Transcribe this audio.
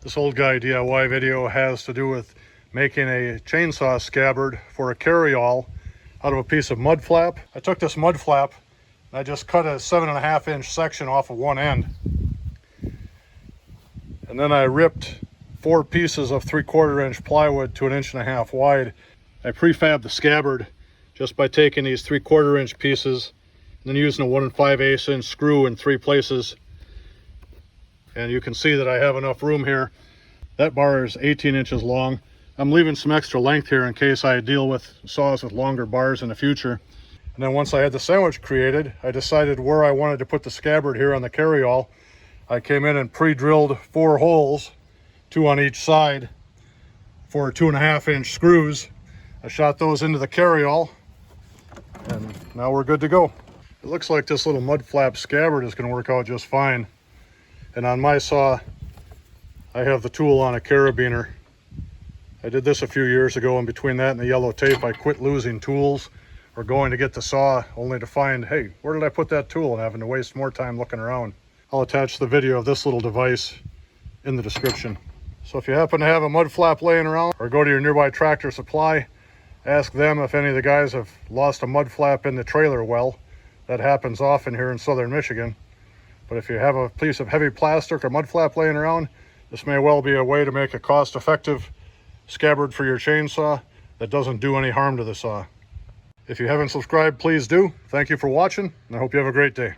This old guy DIY video has to do with making a chainsaw scabbard for a carryall out of a piece of mud flap. I took this mud flap and I just cut a 7.5-inch section off of one end. And then I ripped 4 pieces of 3/4-inch plywood to 1.5 inches wide. I prefabbed the scabbard just by taking these 3/4-inch pieces and then using a 1 5/8-inch screw in 3 places. And you can see that I have enough room here. That bar is 18 inches long. I'm leaving some extra length here in case I deal with saws with longer bars in the future. And then once I had the sandwich created, I decided where I wanted to put the scabbard here on the carryall. I came in and pre-drilled 4 holes, 2 on each side, for 2.5-inch screws. I shot those into the carryall, and now we're good to go. It looks like this little mud flap scabbard is going to work out just fine. And on my saw, I have the tool on a carabiner. I did this a few years ago, and between that and the yellow tape, I quit losing tools or going to get the saw only to find, hey, where did I put that tool, and having to waste more time looking around. I'll attach the video of this little device in the description. So if you happen to have a mud flap laying around, or go to your nearby Tractor Supply, ask them if any of the guys have lost a mud flap in the trailer well. That happens often here in southern Michigan. But if you have a piece of heavy plastic or mud flap laying around, this may well be a way to make a cost-effective scabbard for your chainsaw that doesn't do any harm to the saw. If you haven't subscribed, please do. Thank you for watching, and I hope you have a great day.